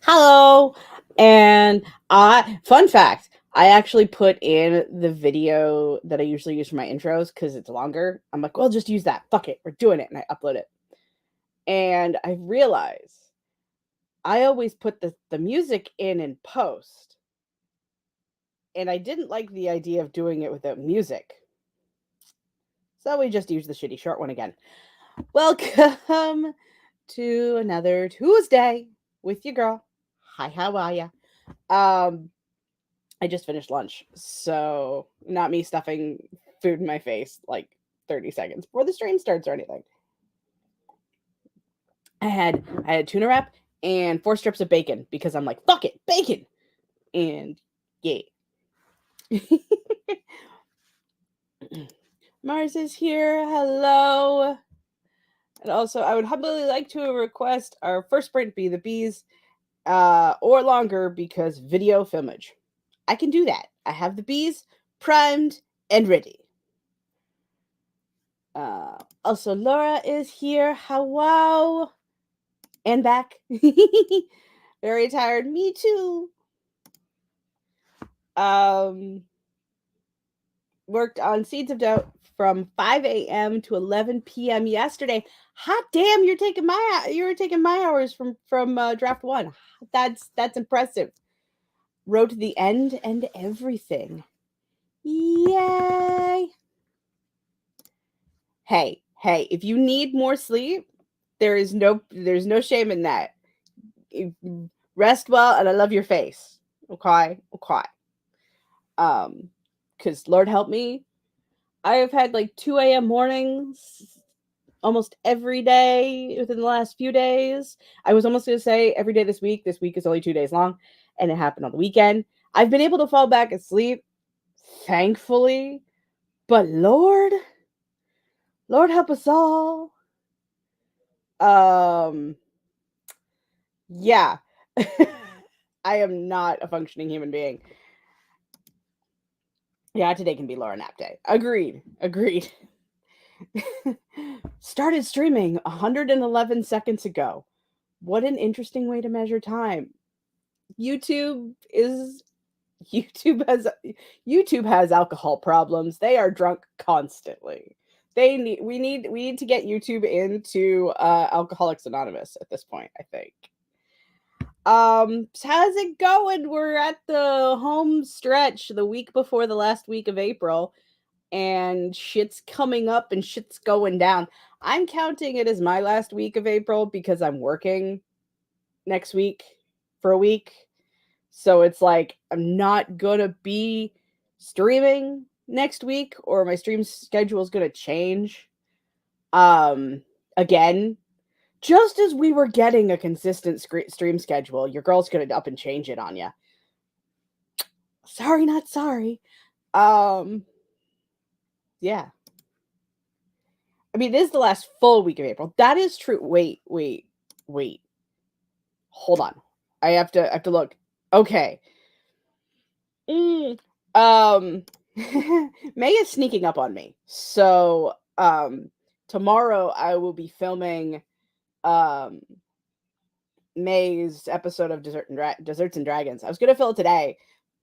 Hello. And fun fact, I actually put in the video that I usually use for my intros because it's longer. I'm like, well, just use that. Fuck it. We're doing it. And I upload it. And I realize I always put the music in post. And I didn't like the idea of doing it without music. So we just used the shitty short one again. Welcome to another Tuesday with your girl. Hi, how are ya? Um, I just finished lunch, so not me stuffing food in my face like 30 seconds before the stream starts or anything. I had tuna wrap and 4 strips of bacon because I'm like, fuck it, bacon. And yeah. Mars is here. Hello. And also, I would humbly like to request our first sprint be the bees or longer because video filmage. I can do that. I have the bees primed and ready. Also, Laura is here. Hello. And back. Very tired. Me too. Worked on Seeds of Doubt from 5 a.m. to 11 p.m. yesterday. Hot damn, you're taking my hours from draft one. That's impressive. Wrote the end and everything. Yay. Hey, if you need more sleep, there's no shame in that. Rest well, and I love your face. Okay. Because Lord help me, I have had like 2 a.m. mornings almost every day within the last few days. I was almost going to say every day this week. This week is only 2 days long, and it happened on the weekend. I've been able to fall back asleep, thankfully, but Lord help us all. Yeah. I am not a functioning human being. Yeah, today can be Laura nap day. Agreed. Started streaming 111 seconds ago. What an interesting way to measure time. YouTube has alcohol problems. They are drunk constantly. We need to get YouTube into Alcoholics Anonymous at this point, I think. How's it going? We're at the home stretch, the week before the last week of April, and shit's coming up and shit's going down. I'm counting it as my last week of April because I'm working next week for a week. So it's like I'm not gonna be streaming next week, or my stream schedule is gonna change. Again, just as we were getting a consistent stream schedule, your girl's gonna up and change it on you. Sorry, not sorry. Yeah. I mean, this is the last full week of April. That is true. Wait. Hold on. I have to look. Okay. May is sneaking up on me. So, tomorrow I will be filming May's episode of Desserts and Dragons. I was gonna film it today,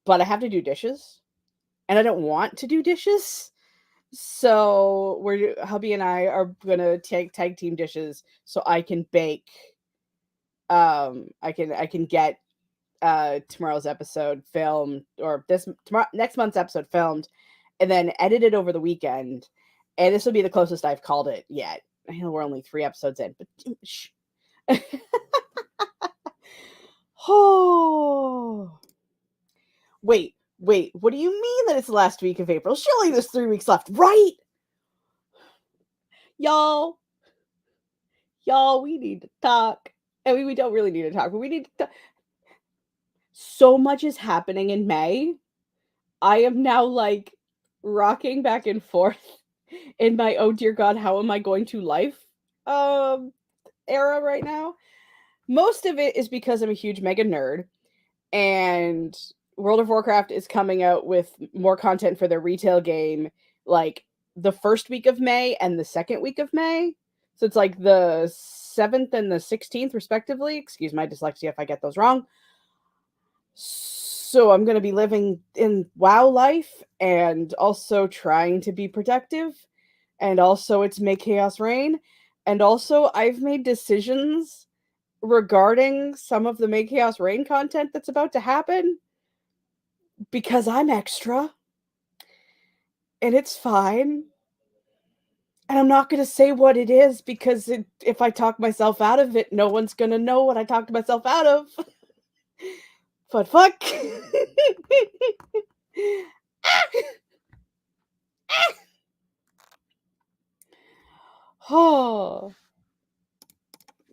but I have to do dishes, and I don't want to do dishes. So hubby and I are gonna take tag team dishes so I can bake. I can get tomorrow's episode filmed, or next month's episode filmed, and then edited over the weekend. And this will be the closest I've called it yet. I know we're only 3 episodes in, but shh. Oh. Wait. What do you mean that it's the last week of April? Surely there's 3 weeks left, right? Y'all, we need to talk. I mean, we don't really need to talk, but we need to talk. So much is happening in May. I am now like rocking back and forth in my oh dear god, how am I going to life era right now. Most of it is because I'm a huge mega nerd, and World of Warcraft is coming out with more content for their retail game like the first week of May and the second week of May. So it's like the 7th and the 16th, respectively. Excuse my dyslexia if I get those wrong. So I'm going to be living in WoW life and also trying to be productive. And also, it's May Chaos Reign. And also, I've made decisions regarding some of the May Chaos Reign content that's about to happen because I'm extra and it's fine. And I'm not going to say what it is because if I talk myself out of it, no one's going to know what I talked myself out of. But fuck. Oh.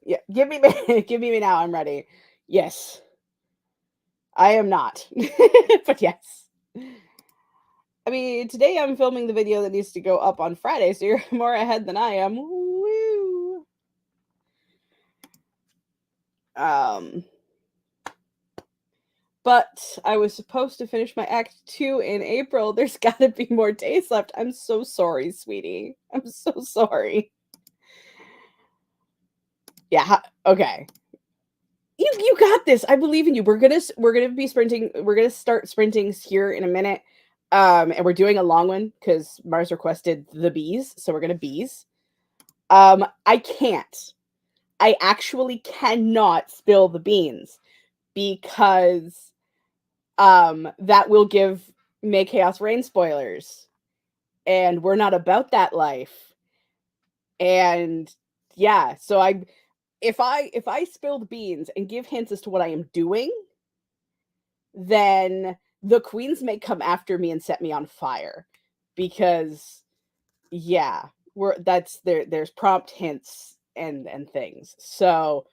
Yeah, give me give me now. I'm ready. Yes. I am not. But yes. I mean, today I'm filming the video that needs to go up on Friday, so you're more ahead than I am. Woo. But I was supposed to finish my act 2 in April. There's got to be more days left. I'm so sorry, sweetie. I'm so sorry. Yeah, okay. You got this. I believe in you. We're gonna be sprinting. We're gonna start sprinting here in a minute. And we're doing a long one because Mars requested the bees, so we're gonna bees. I can't. I actually cannot spill the beans because that will give May Chaos Reign spoilers. And we're not about that life. And yeah, so if I spill the beans and give hints as to what I am doing, then the queens may come after me and set me on fire because yeah, there's prompt hints and things. So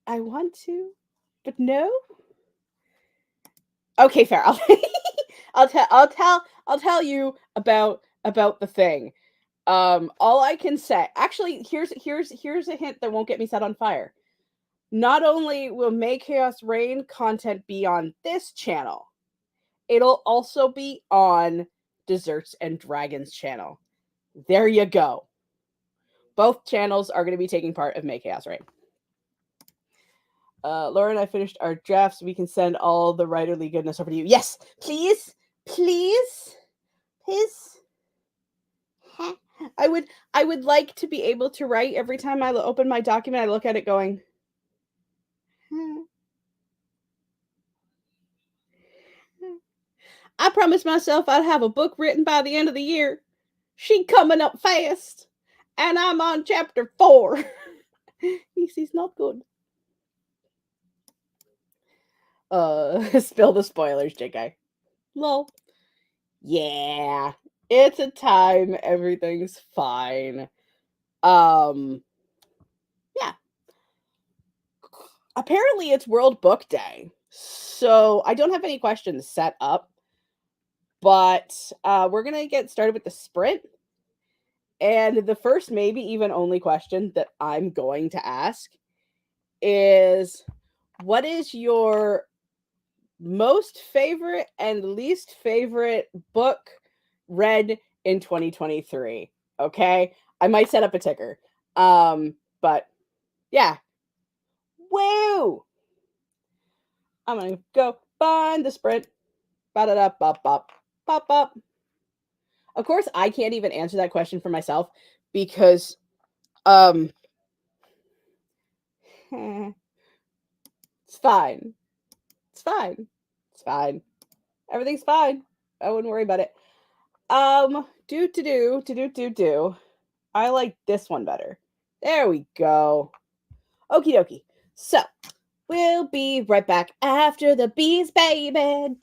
I want to, but no. Okay, fair. I'll tell you about the thing. All I can say, actually, here's a hint that won't get me set on fire. Not only will May Chaos Reign content be on this channel, it'll also be on Desserts and Dragons channel. There you go. Both channels are going to be taking part of May Chaos Reign. Laura and I finished our drafts. We can send all the writerly goodness over to you. Yes, please, please, please. I would like to be able to write every time I open my document. I look at it going. I promised myself I'd have a book written by the end of the year. She coming up fast, and I'm on chapter 4. He's not good. Spill the spoilers, JK. Lol. Yeah, it's a time. Everything's fine. Yeah. Apparently, it's World Book Day, so I don't have any questions set up, but we're gonna get started with the sprint. And the first, maybe even only question that I'm going to ask is, what is your most favorite and least favorite book read in 2023? Okay, I might set up a ticker. But yeah, woo! I'm gonna go find the sprint. Ba-da-da, bop, bop, bop, bop. Of course, I can't even answer that question for myself because, it's fine. It's fine. It's fine. Everything's fine. I wouldn't worry about it. Do. I like this one better. There we go. Okie dokie. So, we'll be right back after the bees, baby.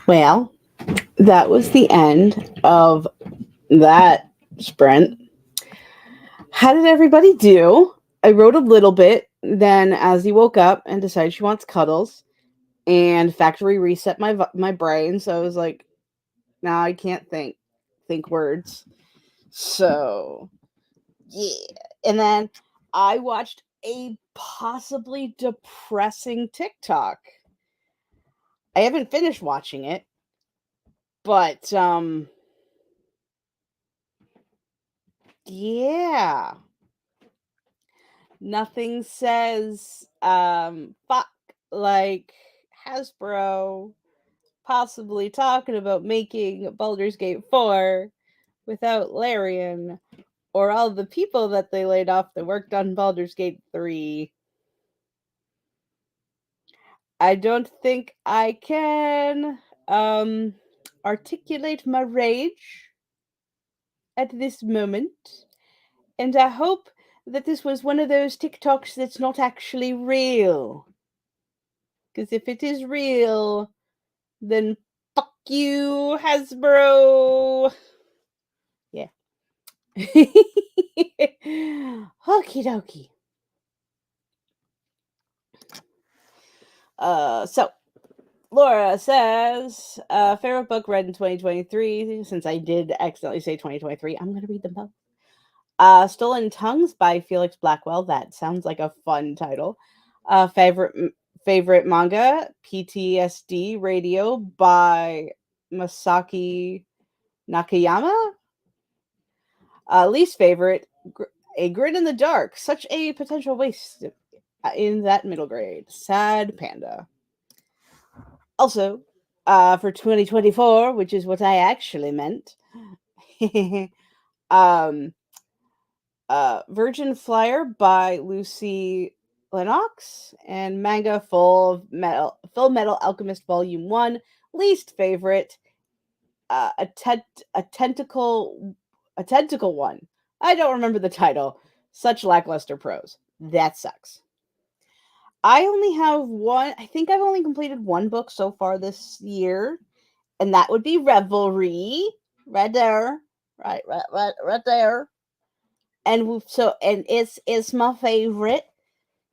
Well, that was the end of that sprint. How did everybody do? I wrote a little bit. Then, as he woke up and decided she wants cuddles, and factory reset my brain, so I was like, now I can't think words. So yeah, and then I watched a possibly depressing TikTok. I haven't finished watching it, but yeah, nothing says fuck like Hasbro possibly talking about making Baldur's Gate 4 without Larian or all the people that they laid off that worked on Baldur's Gate 3. I don't think I can articulate my rage at this moment, and I hope that this was one of those TikToks that's not actually real. Because if it is real, then fuck you, Hasbro. Yeah. Okie dokie. So Laura says, favorite book read in 2023. Since I did accidentally say 2023, I'm gonna read them both. Stolen Tongues by Felix Blackwell. That sounds like a fun title. Favorite manga, PTSD Radio by Masaki Nakayama. Least favorite, A Grin in the Dark. Such a potential waste in that middle grade. Sad panda. Also, for 2024, which is what I actually meant, um, Virgin Flyer by Lucy Lennox and manga Full Metal Alchemist Volume 1. Least favorite, a tentacle one. I don't remember the title. Such lackluster prose. That sucks. I only have one. I think I've only completed one book so far this year, and that would be Revelry. Right there. Right there. And it's my favorite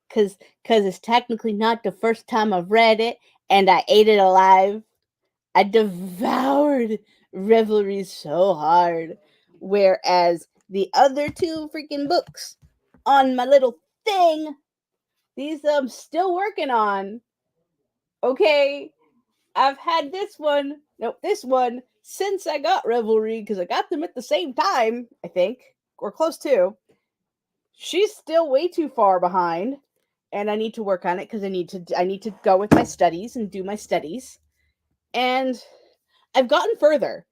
because it's technically not the first time I've read it, and I ate it alive. I devoured Revelry so hard, whereas the other two freaking books on my little thing, these I'm still working on. Okay, I've had this one since I got Revelry because I got them at the same time, I think, or close to. She's still way too far behind, and I need to work on it because I need to go with my studies and do my studies. And I've gotten further,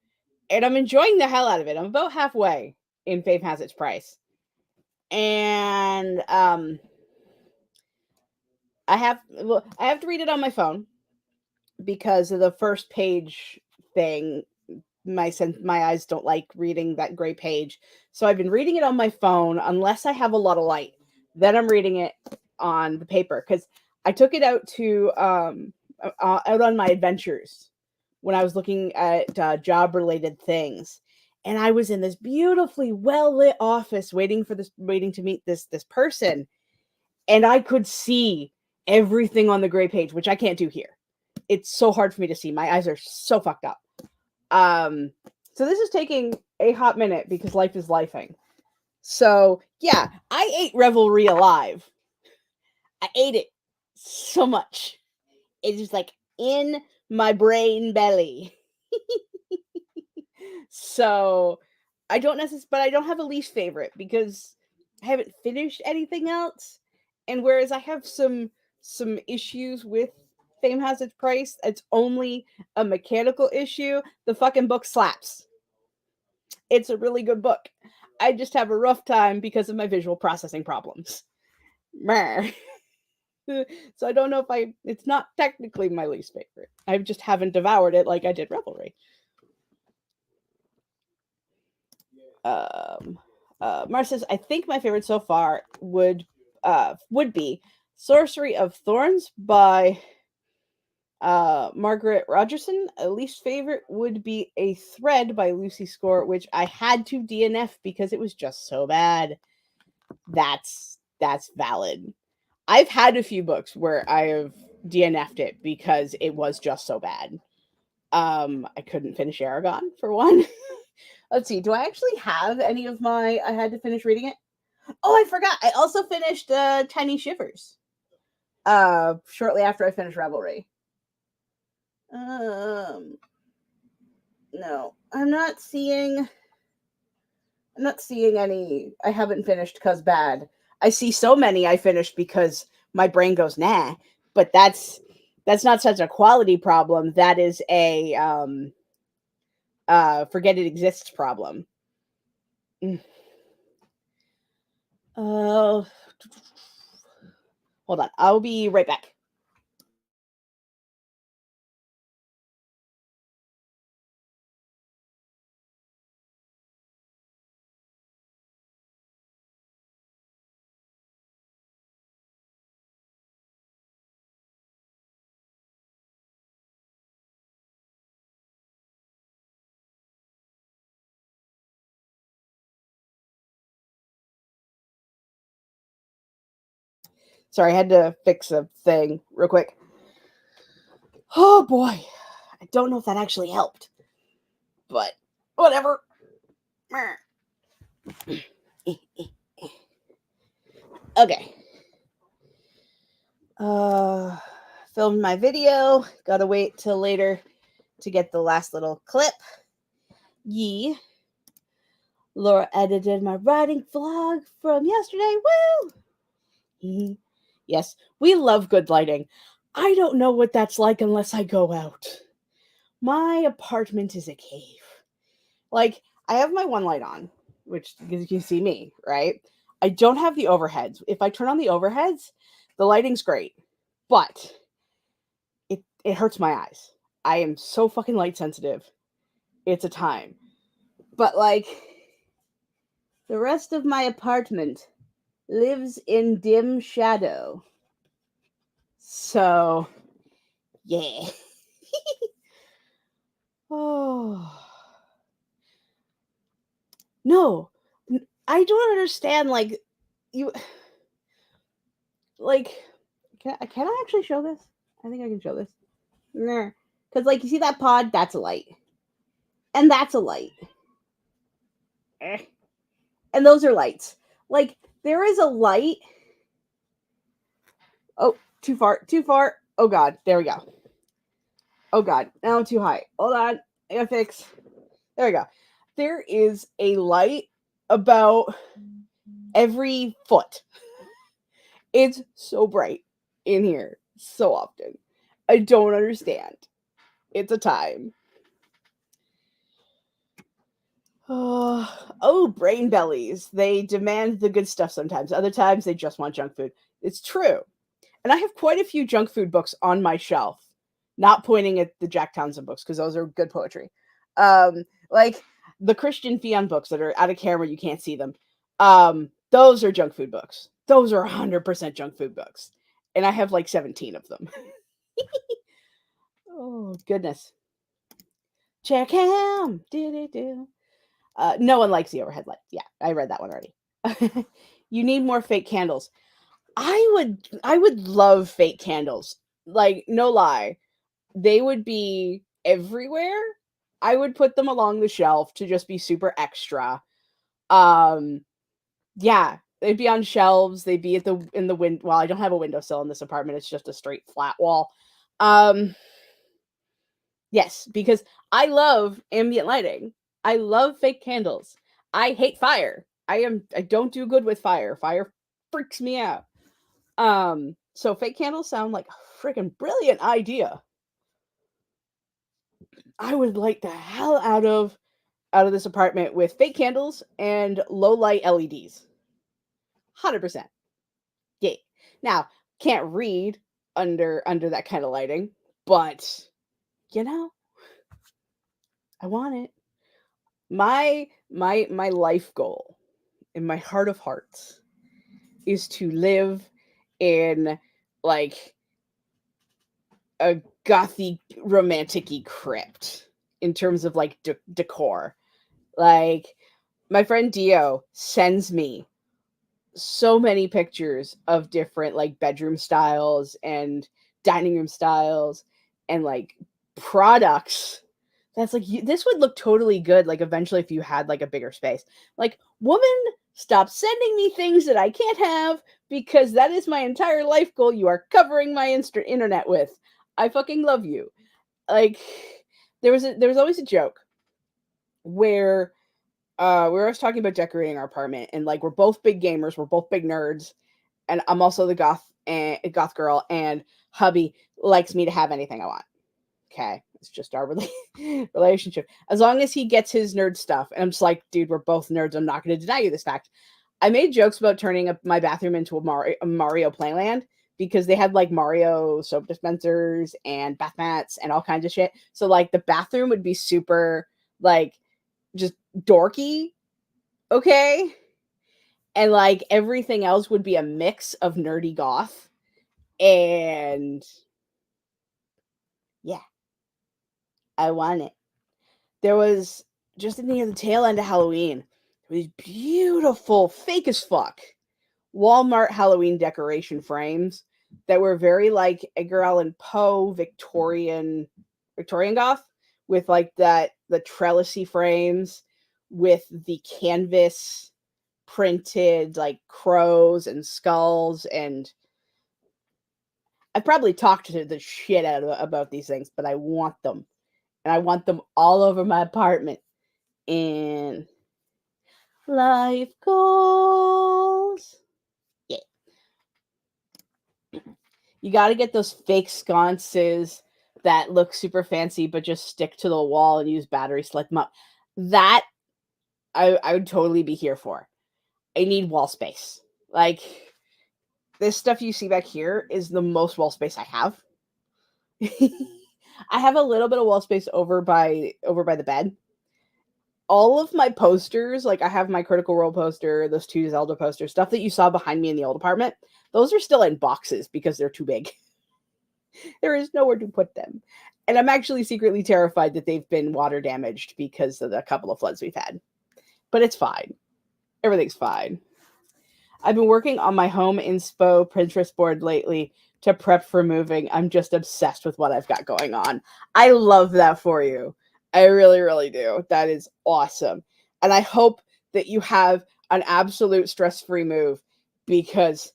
and I'm enjoying the hell out of it. I'm about halfway in Fame Has Its Price, and I have to read it on my phone because of the first page thing. My eyes don't like reading that gray page, so I've been reading it on my phone unless I have a lot of light. Then I'm reading it on the paper because I took it out to out on my adventures when I was looking at job related things, and I was in this beautifully well lit office waiting to meet this person, and I could see everything on the gray page, which I can't do here. It's so hard for me to see. My eyes are so fucked up. So this is taking a hot minute because life is lifing. So yeah, I ate Revelry alive. I ate it so much. It's just like in my brain belly. So I don't but I don't have a least favorite because I haven't finished anything else. And whereas I have some issues with Fame Has Its Price, it's only a mechanical issue. The fucking book slaps. It's a really good book. I just have a rough time because of my visual processing problems. So I don't know if it's not technically my least favorite. I just haven't devoured it like I did Revelry. Marta says, I think my favorite so far would be Sorcery of Thorns by Margaret Rogerson, least favorite would be A Thread by Lucy Score, which I had to DNF because it was just so bad. That's valid. I've had a few books where I have DNF'd it because it was just so bad. I couldn't finish Aragon for one. Let's see, do I actually have any of my I had to finish reading it? Oh, I forgot. I also finished Tiny Shivers. Shortly after I finished Revelry. No, I'm not seeing any I haven't finished because bad. I see so many I finished because my brain goes nah, but that's not such a quality problem. That is a forget it exists problem. Oh, hold on. I'll be right back. Sorry, I had to fix a thing real quick. Oh boy. I don't know if that actually helped, but whatever. Okay. Filmed my video. Gotta wait till later to get the last little clip. Yee. Laura edited my writing vlog from yesterday. Woo! Yes, we love good lighting. I don't know what that's like unless I go out. My apartment is a cave. Like, I have my one light on, which you can see me, right? I don't have the overheads. If I turn on the overheads, the lighting's great, but it hurts my eyes. I am so fucking light sensitive. It's a time. But like the rest of my apartment lives in dim shadow. So, yeah. Oh. No. I don't understand like you like can I actually show this? I think I can show this. Cuz like you see that pod, that's a light. And that's a light. And those are lights. Like there is a light. Oh, too far, too far. Oh god, there we go. Oh god, now I'm too high. Hold on, I gotta fix. There we go. There is a light about every foot. It's so bright in here so often. I don't understand. It's a time. Oh, brain bellies. They demand the good stuff sometimes. Other times they just want junk food. It's true. And I have quite a few junk food books on my shelf. Not pointing at the Jack Townsend books because those are good poetry. Like the Christian Fion books that are out of camera, you can't see them. Those are junk food books. Those are 100% junk food books. And I have like 17 of them. Oh, goodness. Check him. No one likes the overhead light. Yeah, I read that one already. You need more fake candles. I would love fake candles. Like, no lie. They would be everywhere. I would put them along the shelf to just be super extra. Um, yeah, they'd be on shelves. They'd be at the in the wind. Well, I don't have a windowsill in this apartment. It's just a straight flat wall. Um, yes, because I love ambient lighting. I love fake candles. I hate fire. I don't do good with fire. Fire freaks me out. So fake candles sound like a freaking brilliant idea. I would light the hell out of this apartment with fake candles and low light LEDs. 100%. Yeah. Now, can't read under that kind of lighting, but you know, I want it. My life goal in my heart of hearts is to live in like a gothy, romantic-y crypt in terms of like decor. Like my friend Dio sends me so many pictures of different like bedroom styles and dining room styles and like products that's like this would look totally good like eventually if you had like a bigger space. Like, woman, stop sending me things that I can't have because that is my entire life goal you are covering my internet with. I fucking love you. Like, there was always a joke where we were always talking about decorating our apartment, and like we're both big gamers, we're both big nerds, and I'm also the goth girl, and hubby likes me to have anything I want. Okay, it's just our relationship. As long as he gets his nerd stuff, and I'm just like, dude, we're both nerds. I'm not going to deny you this fact. I made jokes about turning up my bathroom into a Mario playland because they had like Mario soap dispensers and bath mats and all kinds of shit. So like the bathroom would be super like just dorky, okay? And like everything else would be a mix of nerdy goth. And yeah, I want it. There was just near the tail end of Halloween, these beautiful, fake as fuck Walmart Halloween decoration frames that were very like Edgar Allan Poe Victorian goth with like the trellisy frames with the canvas printed like crows and skulls. And I've probably talked to the shit out of about these things, but I want them. And I want them all over my apartment. And life goals. Yeah. You got to get those fake sconces that look super fancy, but just stick to the wall and use batteries to light them up. That I would totally be here for. I need wall space. Like, this stuff you see back here is the most wall space I have. I have a little bit of wall space over by the bed. All of my posters, like I have my Critical Role poster, those two Zelda posters, stuff that you saw behind me in the old apartment, those are still in boxes because they're too big. There is nowhere to put them. And I'm actually secretly terrified that they've been water damaged because of the couple of floods we've had. But it's fine. Everything's fine. I've been working on my home inspo Pinterest board lately to prep for moving. I'm just obsessed with what I've got going on. I love that for you. I really, really do. That is awesome. And I hope that you have an absolute stress-free move because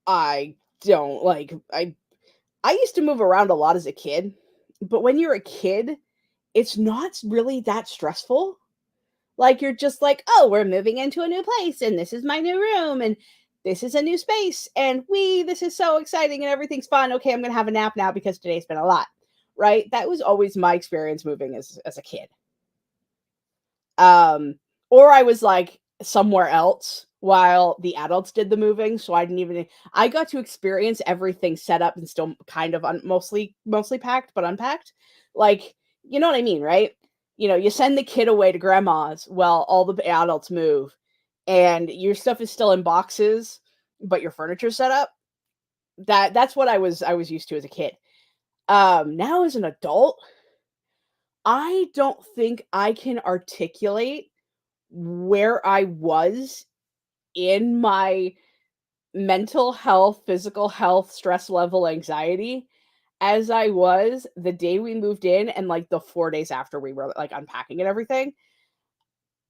I don't like I used to move around a lot as a kid, but when you're a kid, it's not really that stressful. Like, you're just like, oh, we're moving into a new place, and this is my new room, and this is a new space, and this is so exciting, and everything's fun. Okay, I'm going to have a nap now because today's been a lot, right? That was always my experience moving as a kid. Or I was like somewhere else while the adults did the moving, so I got to experience everything set up and still kind of mostly packed but unpacked. Like, you know what I mean, right? You know, you send the kid away to grandma's while all the adults move and your stuff is still in boxes, but your furniture's set up. That's what I was used to as a kid. Now as an adult, I don't think I can articulate where I was in my mental health, physical health, stress level, anxiety as I was the day we moved in and like the 4 days after we were like unpacking and everything.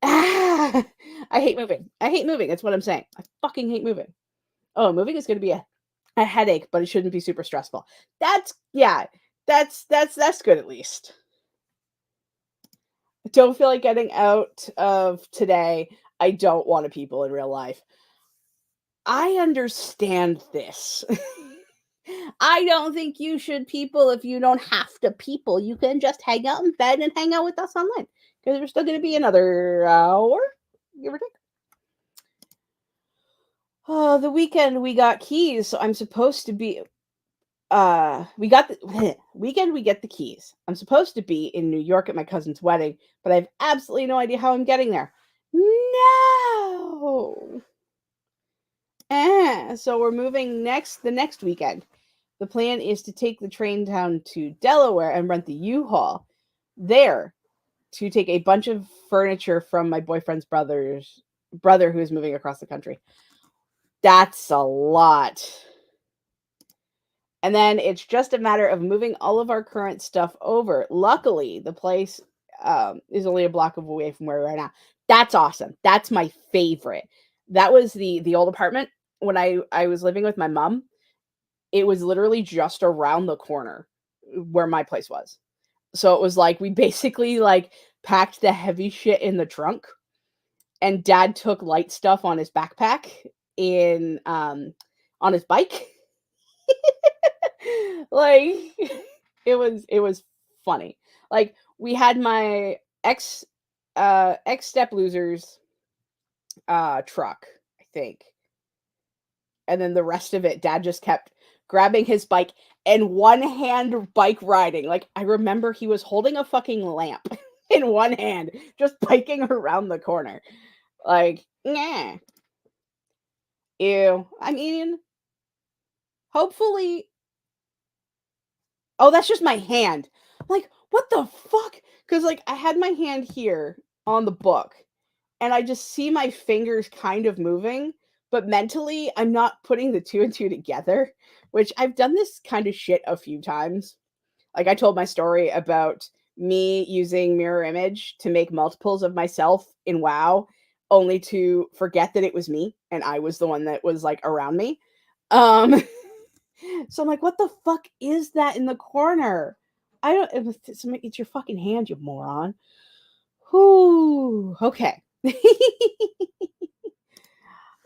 I hate moving. I hate moving. That's what I'm saying. I fucking hate moving. Oh, moving is going to be a headache, but it shouldn't be super stressful. Yeah, that's good at least. I don't feel like getting out of today. I don't want to people in real life. I understand this. I don't think you should people if you don't have to people. You can just hang out in bed and hang out with us online because we're still going to be another hour, give or take. Oh, the weekend we got keys, so I'm supposed to be. We got the weekend. We get the keys. I'm supposed to be in New York at my cousin's wedding, but I have absolutely no idea how I'm getting there. No. So we're moving the next weekend. The plan is to take the train down to Delaware and rent the U-Haul there to take a bunch of furniture from my boyfriend's brother who is moving across the country. That's a lot. And then it's just a matter of moving all of our current stuff over. Luckily, the place is only a block away from where we are now. That's awesome. That's my favorite. That was the old apartment when I was living with my mom. It was literally just around the corner where my place was. So it was like we basically like packed the heavy shit in the trunk, and Dad took light stuff on his backpack in on his bike. Like it was funny. Like we had my ex Step Losers truck, I think. And then the rest of it, Dad just kept grabbing his bike and one hand bike riding. Like I remember he was holding a fucking lamp in one hand, just biking around the corner. Like, nah. Ew. I mean, hopefully. Oh, that's just my hand. Like, what the fuck? Because, like, I had my hand here on the book, and I just see my fingers kind of moving, but mentally, I'm not putting the two and two together, which I've done this kind of shit a few times. Like, I told my story about me using mirror image to make multiples of myself in WoW, only to forget that it was me, and I was the one that was, like, around me. Um, So I'm like, what the fuck is that in the corner? I don't. It's your fucking hand, you moron. Whoo. Okay.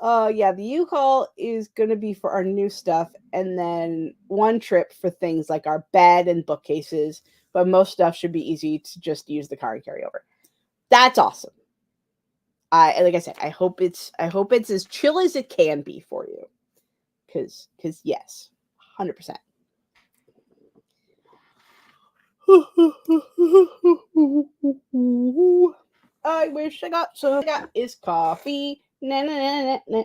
Yeah, the U-Haul is gonna be for our new stuff, and then one trip for things like our bed and bookcases. But most stuff should be easy to just use the car and carry over. That's awesome. Like I said, I hope it's as chill as it can be for you. Cause yes, 100%. I wish I got some. Got is coffee. Na, na, na, na, na.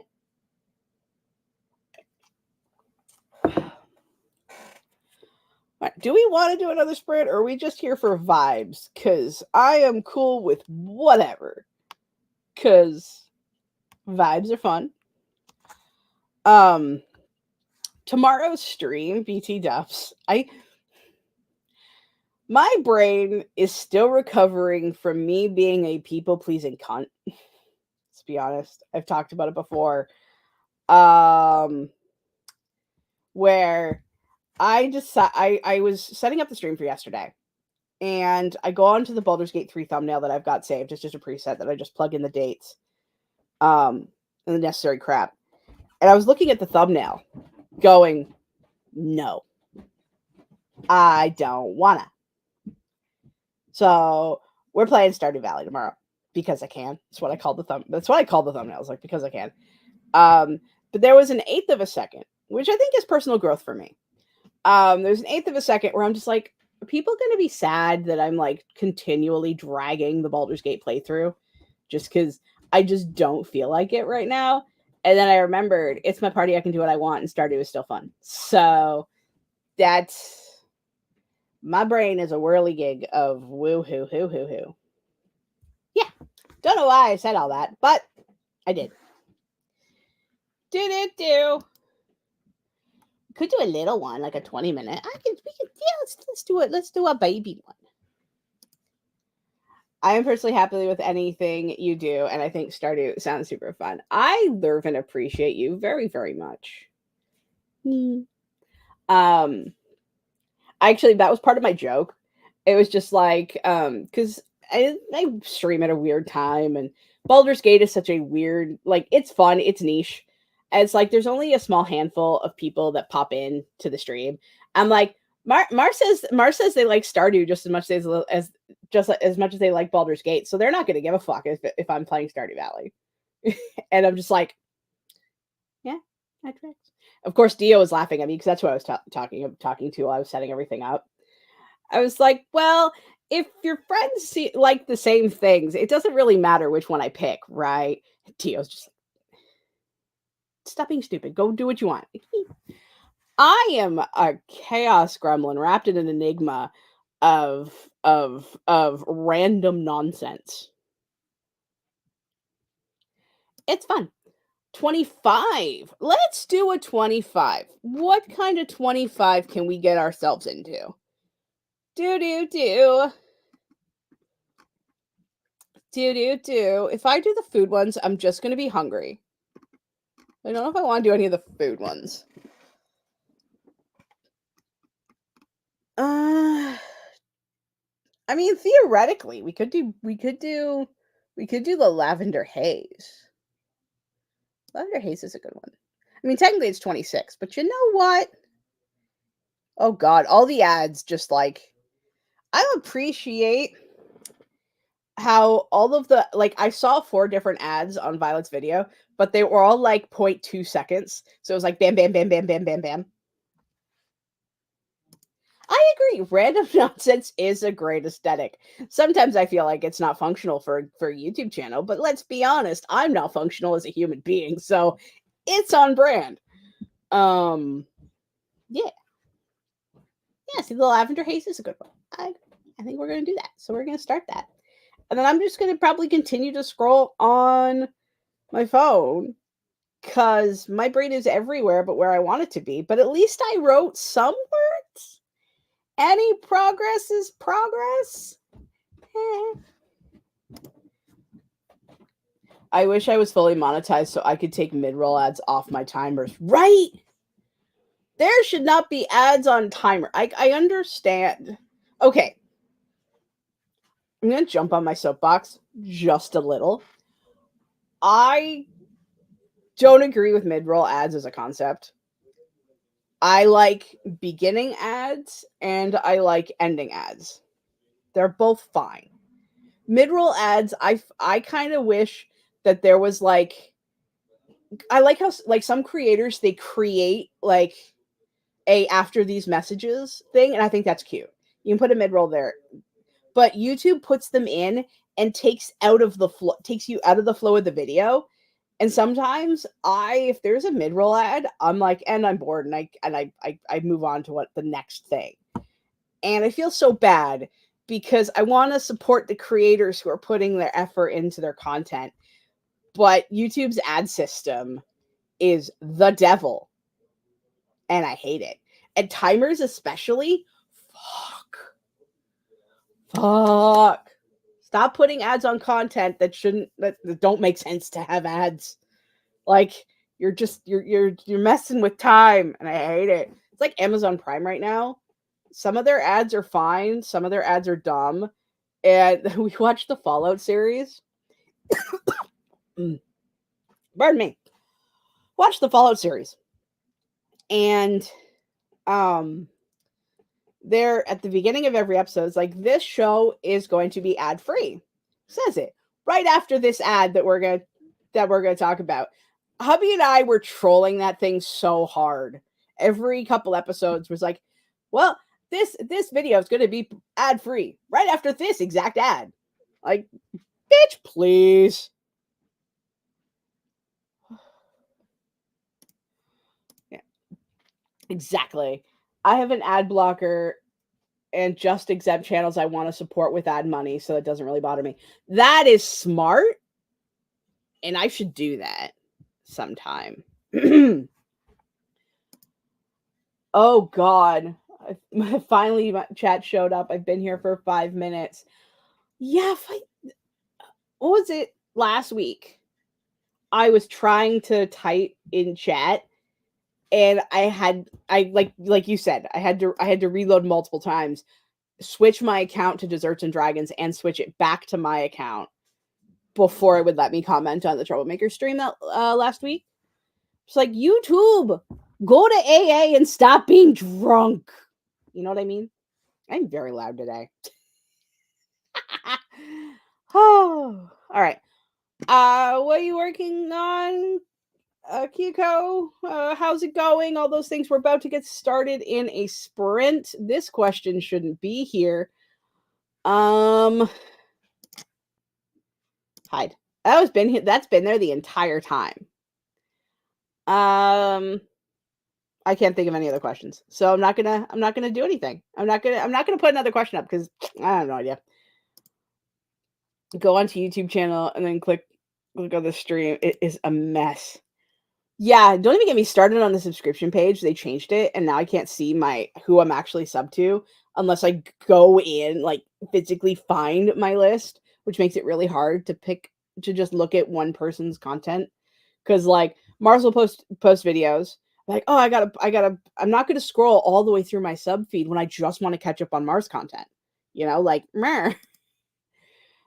Right, do we want to do another spread, or are we just here for vibes? Because I am cool with whatever. Because vibes are fun. Tomorrow's stream, BT Duffs. My brain is still recovering from me being a people-pleasing cunt. Let's be honest. I've talked about it before. Where I was setting up the stream for yesterday, and I go on to the Baldur's Gate 3 thumbnail that I've got saved. It's just a preset that I just plug in the dates, and the necessary crap. And I was looking at the thumbnail, going, no, I don't wanna. So we're playing Stardew Valley tomorrow because I can. That's what I call the thumbnails, like because I can. But there was an eighth of a second, which I think is personal growth for me. There's an eighth of a second where I'm just like, are people going to be sad that I'm like continually dragging the Baldur's Gate playthrough just because I just don't feel like it right now? And then I remembered it's my party. I can do what I want, and Stardew is still fun. So that's my brain is a whirligig of woo hoo hoo hoo hoo. Yeah, don't know why I said all that, but I did. Did it do? Could do a little one, like a 20-minute. Let's do it. Let's do a baby one. I am personally happy with anything you do, and I think Stardew sounds super fun. I love and appreciate you very, very much. Actually, that was part of my joke. It was just like, because I stream at a weird time, and Baldur's Gate is such a weird, like, it's fun, it's niche. And it's like there's only a small handful of people that pop in to the stream. I'm like, Mar says they like Stardew just as much as much as they like Baldur's Gate, so they're not going to give a fuck if I'm playing Stardew Valley. And I'm just like, yeah, that tracks. Of course, Dio was laughing at me because that's what I was talking to while I was setting everything up. I was like, well, if your friends like the same things, it doesn't really matter which one I pick, right? Dio's just like, stop being stupid. Go do what you want. I am a chaos gremlin wrapped in an enigma of random nonsense. It's fun. 25. Let's do a 25. What kind of 25 can we get ourselves into? Do do do. Do do do. If I do the food ones, I'm just going to be hungry. I don't know if I want to do any of the food ones. I mean, theoretically, we could do the lavender haze. Lavender haze is a good one. I mean, technically it's 26, but you know what? Oh god, all the ads just like I appreciate how all of the like I saw 4 different ads on Violet's video, but they were all like 0.2 seconds. So it was like bam bam bam bam bam bam bam. I agree. Random nonsense is a great aesthetic. Sometimes I feel like it's not functional for a YouTube channel, but let's be honest, I'm not functional as a human being, so it's on brand. Um, yeah, yeah. See, the lavender haze is a good one. I think we're gonna do that. So we're gonna start that, and then I'm just gonna probably continue to scroll on my phone because my brain is everywhere but where I want it to be. But at least I wrote some words. Any progress is progress. I wish I was fully monetized so I could take mid-roll ads off my timers. Right? There should not be ads on timer. I understand. Okay. I'm going to jump on my soapbox just a little. I don't agree with mid-roll ads as a concept. I like beginning ads and I like ending ads. They're both fine. Mid-roll ads, I kind of wish that there was like I like how like some creators they create like a after these messages thing, and I think that's cute. You can put a mid-roll there, but YouTube puts them in and takes you out of the flow of the video. And sometimes if there's a mid-roll ad, I'm like, and I'm bored, and I move on to what the next thing. And I feel so bad because I want to support the creators who are putting their effort into their content. But YouTube's ad system is the devil, and I hate it. And timers especially, fuck. Stop putting ads on content that don't make sense to have ads. Like you're messing with time, and I hate it. It's like Amazon Prime right now. Some of their ads are fine, some of their ads are dumb. And we watched the Fallout series. Pardon me. Watch the Fallout series. And they're at the beginning of every episode, it's like this show is going to be ad free. Says it right after this ad that we're gonna talk about. Hubby and I were trolling that thing so hard. Every couple episodes was like, well, this video is going to be ad free right after this exact ad. Like, bitch, please. Yeah, exactly. I have an ad blocker and just exempt channels I want to support with ad money, so it doesn't really bother me. That is smart, and I should do that sometime. Oh God. Finally, my chat showed up. I've been here for 5 minutes. Yeah, what was it last week? I was trying to type in chat, and I like you said, I had to reload multiple times, switch my account to Desserts and Dragons, and switch it back to my account before it would let me comment on the Troublemaker stream that last week. It's like, YouTube, go to AA and stop being drunk. You know what I mean? I'm very loud today. Oh, all right. What are you working on, Kiko? How's it going? All those things. We're about to get started in a sprint. This question shouldn't be here. Hide. That's been there the entire time. I can't think of any other questions. So I'm not gonna do anything. I'm not gonna put another question up because I have no idea. Go onto YouTube channel and then click on the stream. It is a mess. Yeah, don't even get me started on the subscription page. They changed it, and now I can't see my who I'm actually sub to unless I go in, like, physically find my list, which makes it really hard to just look at one person's content. Because like Mars will post videos like, oh, I'm not gonna scroll all the way through my sub feed when I just want to catch up on Mars content. Like meh.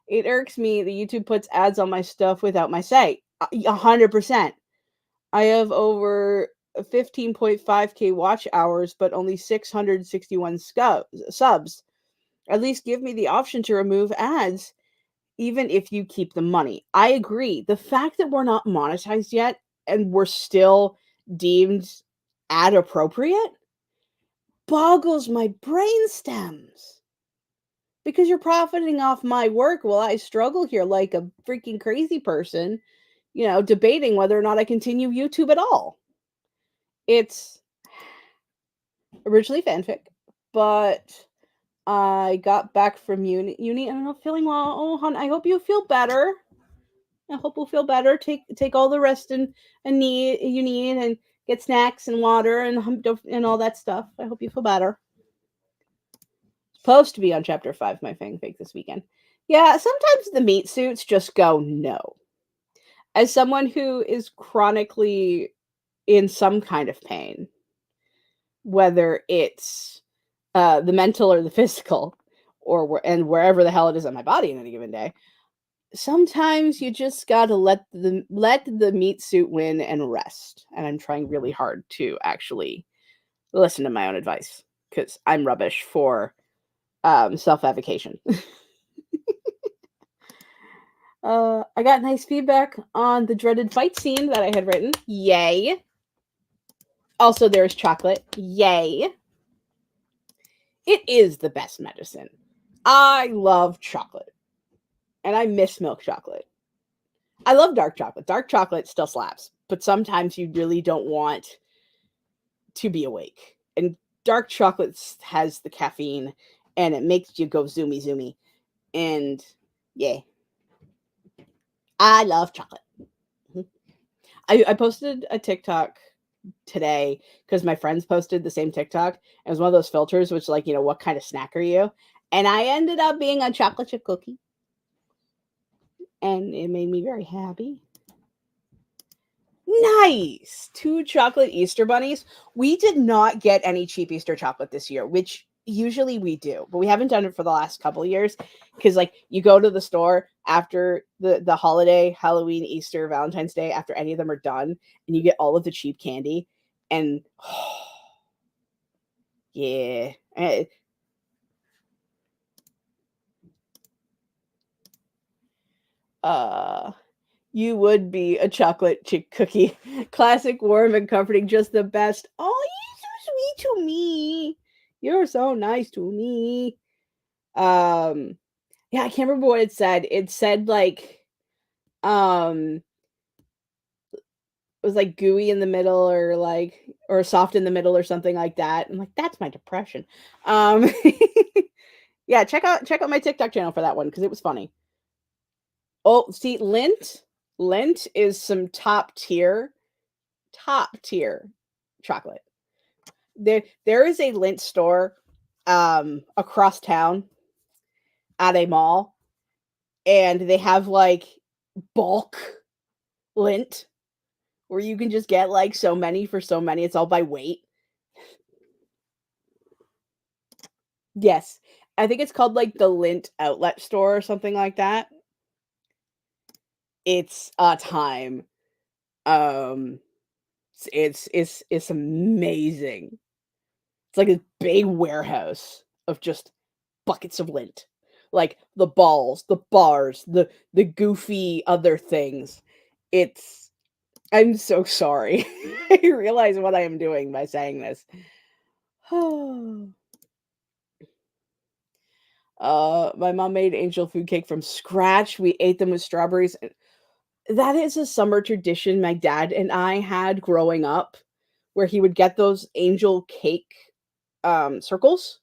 It irks me that YouTube puts ads on my stuff without my say. 100%. I have over 15.5K watch hours, but only 661 subs. At least give me the option to remove ads, even if you keep the money. I agree. The fact that we're not monetized yet and we're still deemed ad appropriate boggles my brain stems. Because you're profiting off my work while I struggle here like a freaking crazy person, debating whether or not I continue YouTube at all. It's originally fanfic, but I got back from uni and I'm not feeling well. Oh, hon, I hope you feel better. I hope we'll feel better. Take all the rest and need you need and get snacks and water and all that stuff. I hope you feel better. Supposed to be on chapter 5, my fanfic this weekend. Yeah, sometimes the meat suits just go no. As someone who is chronically in some kind of pain, whether it's the mental or the physical, and wherever the hell it is on my body in any given day, sometimes you just gotta let the meat suit win and rest. And I'm trying really hard to actually listen to my own advice because I'm rubbish for self-avocation. I got nice feedback on the dreaded fight scene that I had written. Yay. Also, there's chocolate. Yay. It is the best medicine. I love chocolate. And I miss milk chocolate. I love dark chocolate. Dark chocolate still slaps. But sometimes you really don't want to be awake. And dark chocolate has the caffeine. And it makes you go zoomy zoomy. And yeah. I love chocolate. I posted a TikTok today because my friends posted the same TikTok. It was one of those filters, which like, what kind of snack are you? And I ended up being a chocolate chip cookie. And it made me very happy. Nice. 2 chocolate Easter bunnies. We did not get any cheap Easter chocolate this year, which usually we do, but we haven't done it for the last couple of years because like you go to the store after the holiday, Halloween, Easter, Valentine's Day, after any of them are done, and you get all of the cheap candy and yeah. You would be a chocolate chip cookie. Classic, warm and comforting, just the best. Oh, you're so sweet to me. You're so nice to me. Yeah, I can't remember what it said. It said like it was like gooey in the middle or soft in the middle or something like that. I'm like, that's my depression. Yeah, check out my TikTok channel for that one because it was funny. Oh, see, Lint is some top tier chocolate. There is a Lint store across town at a mall, and they have like bulk Lint where you can just get like so many for so many. It's all by weight. Yes. I think it's called like the Lint outlet store or something like that. It's a time. It's amazing. It's like a big warehouse of just buckets of Lint. Like the balls, the bars, the goofy other things. I'm so sorry. I realize what I am doing by saying this. My mom made angel food cake from scratch. We ate them with strawberries. That is a summer tradition my dad and I had growing up, where he would get those angel cake circles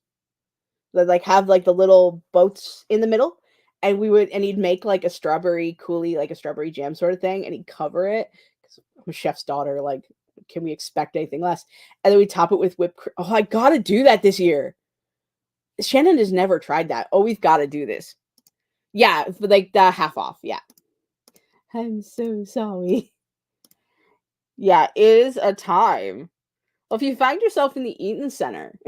that like have like the little boats in the middle. And he'd make like a strawberry coulis, like a strawberry jam sort of thing, and he'd cover it. 'Cause I'm a chef's daughter, like, can we expect anything less? And then we top it with whipped cream. Oh, I gotta do that this year. Shannon has never tried that. Oh, we've got to do this. Yeah, for like the half off. Yeah. I'm so sorry. Yeah, it is a time. Well, if you find yourself in the Eaton Center,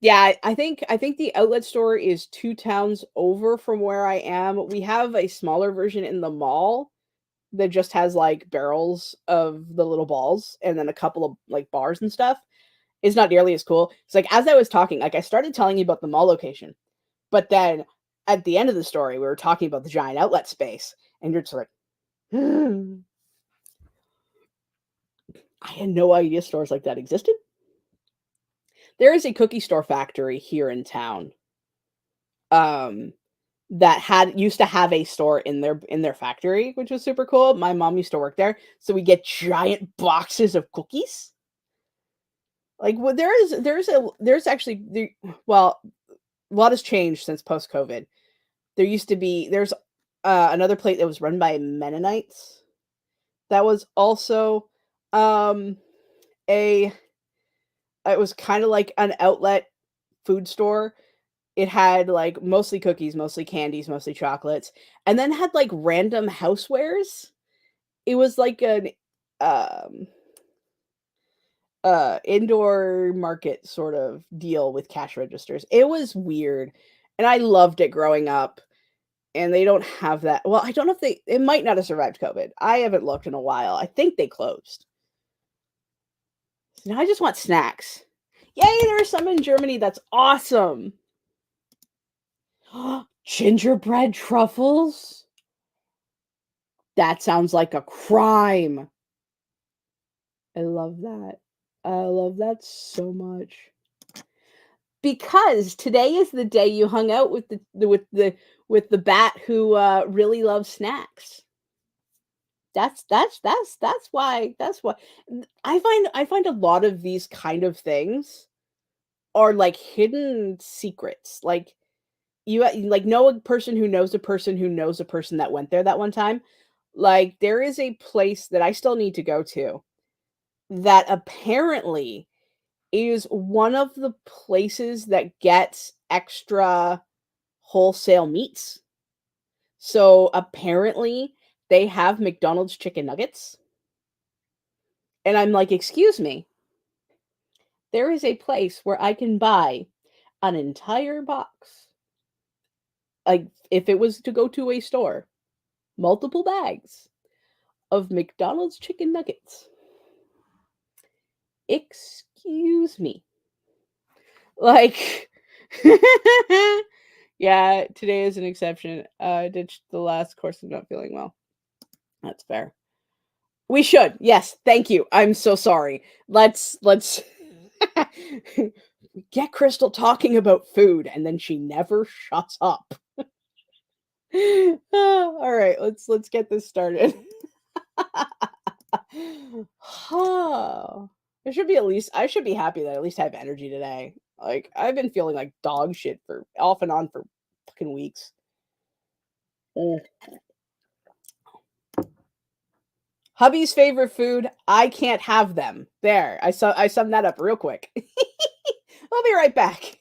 yeah, I think the outlet store is 2 towns over from where I am. We have a smaller version in the mall that just has, like, barrels of the little balls and then a couple of, like, bars and stuff. It's not nearly as cool. It's like, as I was talking, like, I started telling you about the mall location, but then at the end of the story, we were talking about the giant outlet space, and you're just like, "Hmm, I had no idea stores like that existed." There is a cookie store factory here in town, um, that had used to have a store in their factory, which was super cool. My mom used to work there, so we get giant boxes of cookies. Like, well, there's actually well, a lot has changed since post-COVID. There's another plate that was run by Mennonites that was also, um, a it was kinda like an outlet food store. It had, like, mostly cookies, mostly candies, mostly chocolates, and then had, like, random housewares. It was like an, um, indoor market sort of deal with cash registers. It was weird, and I loved it growing up, and they don't have that. Well, I don't know if it might not have survived COVID. I haven't looked in a while. I think they closed. So now I just want snacks. Yay, there are some in Germany, that's awesome. Gingerbread truffles? That sounds like a crime. I love that. I love that so much. Because today is the day you hung out with the bat who, really loves snacks. That's why I find a lot of these kind of things are, like, hidden secrets. Like, like, know a person who knows a person who knows a person that went there that one time. Like, there is a place that I still need to go to that apparently is one of the places that gets extra wholesale meats. So, apparently, they have McDonald's chicken nuggets, and I'm like, "Excuse me, there is a place where I can buy an entire box," like, if it was to go to a store, multiple bags of McDonald's chicken nuggets. Excuse me. Like, yeah, today is an exception. I ditched the last course of not feeling well. That's fair. We should. Yes, thank you. I'm so sorry. Let's get Crystal talking about food and then she never shuts up. All right, let's get this started. Oh, I should be happy that I at least have energy today. Like, I've been feeling like dog shit for off and on for fucking weeks. Mm. Hubby's favorite food, I can't have them. There, I summed that up real quick. I'll be right back.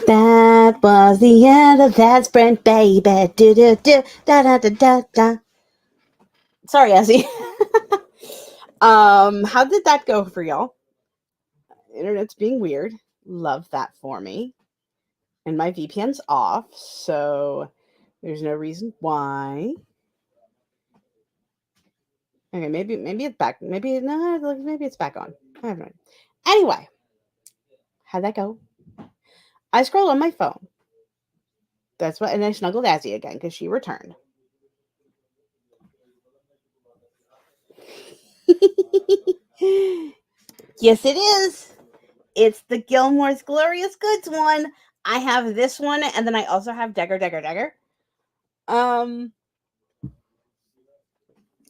That was the end of that sprint, baby. Do do do da da da da da. Sorry, Ezzy. How did that go for y'all? Internet's being weird. Love that for me. And my VPN's off, so there's no reason why. Okay, maybe it's back. Maybe it's back on. I have no idea. Anyway, how'd that go? I scrolled on my phone. That's what, and I snuggled Azzy again because she returned. Yes, it is. It's the Gilmore's Glorious Goods one. I have this one, and then I also have Degger. And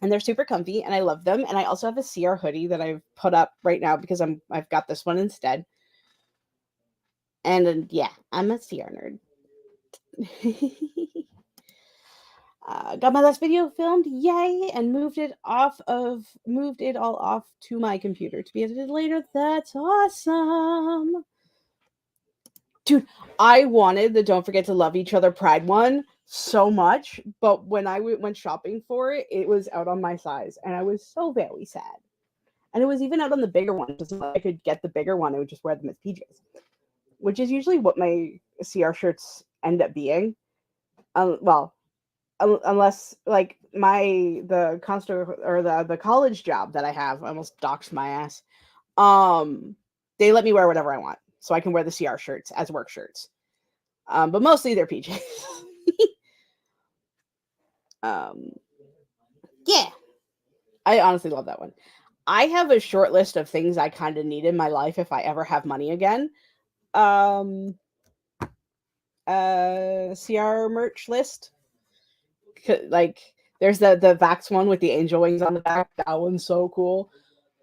they're super comfy, and I love them. And I also have a CR hoodie that I've put up right now because I've got this one instead. And yeah, I'm a CR nerd. Got my last video filmed, yay, and moved it all off to my computer to be edited later. That's awesome. Dude, I wanted the Don't Forget to Love Each Other Pride one so much, but when I went shopping for it, it was out on my size, and I was so very sad. And it was even out on the bigger one, just so I could get the bigger one. I would just wear them as PJs, which is usually what my CR shirts end up being. Well, unless like the constant or the college job that I have, I almost doxed my ass. They let me wear whatever I want, so I can wear the CR shirts as work shirts. But mostly they're PJs. Yeah, I honestly love that one. I have a short list of things I kind of need in my life if I ever have money again. CR merch list. Like there's the Vax one with the angel wings on the back. That one's so cool.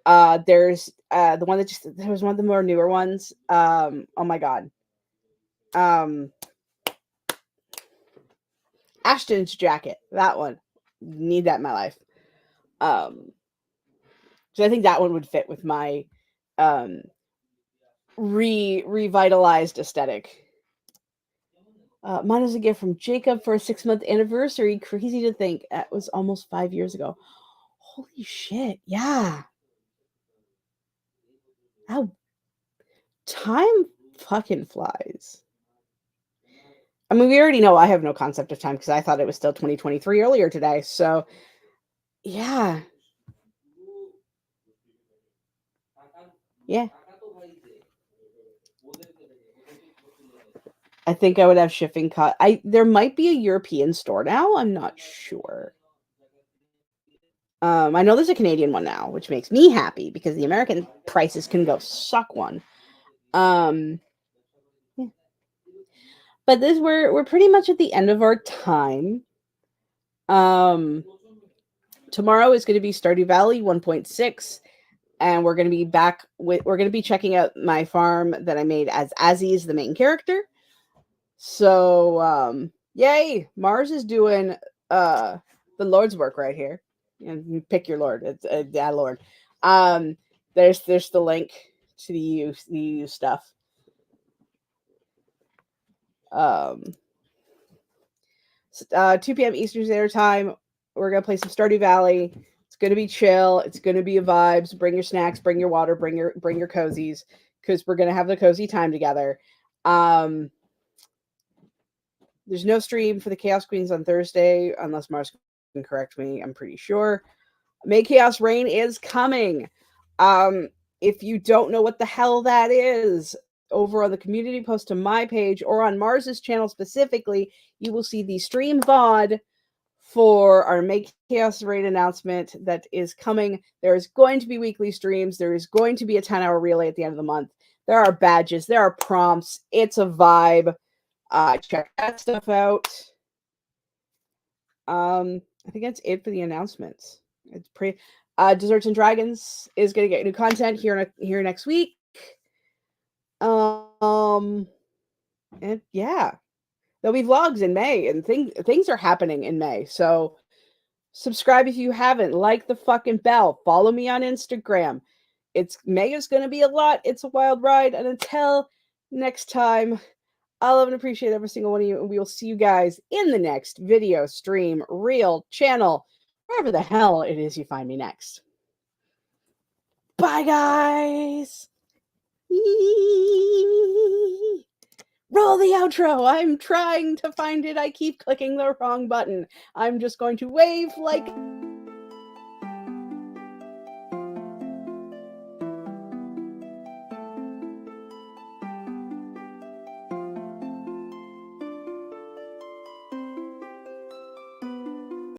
There's the one that there was one of the more newer ones. Oh my god. Ashton's jacket. That one. Need that in my life. So I think that one would fit with my revitalized aesthetic. Mine was a gift from Jacob for a 6-month anniversary. Crazy to think that was almost 5 years ago. Holy shit! Yeah. How time fucking flies. I mean, we already know I have no concept of time because I thought it was still 2023 earlier today. So, yeah. Yeah. I think I would have shipping cost. There might be a European store now. I'm not sure. I know there's a Canadian one now, which makes me happy because the American prices can go suck one. Yeah. But we're pretty much at the end of our time. Tomorrow is going to be Stardew Valley 1.6, and we're going to be checking out my farm that I made as Azzy is the main character. So yay, Mars is doing the Lord's work right here. And pick your Lord. It's yeah, Lord. There's the link to the EU stuff. 2 p.m. Eastern Standard Time. We're gonna play some Stardew Valley. It's gonna be chill. It's gonna be a vibes. Bring your snacks. Bring your water. Bring your cozies because we're gonna have the cozy time together. There's no stream for the Chaos Queens on Thursday unless Mars can correct me. I'm pretty sure. May Chaos Reign is coming. If you don't know what the hell that is, over on the community post to my page or on Mars's channel specifically, you will see the stream VOD for our Make Chaos Reign announcement that is coming. There is going to be weekly streams. There is going to be a 10-hour relay at the end of the month. There are badges. There are prompts. It's a vibe. Check that stuff out. I think that's it for the announcements. It's pretty. Desserts and Dragons is going to get new content here next week. And yeah, there'll be vlogs in May, and things are happening in May. So subscribe if you haven't. Like the fucking bell. Follow me on Instagram. May is going to be a lot. It's a wild ride. And until next time, I love and appreciate every single one of you, and we will see you guys in the next video, stream, reel, channel, wherever the hell it is you find me next. Bye, guys. Roll the outro. I'm trying to find it. I keep clicking the wrong button. I'm just going to wave like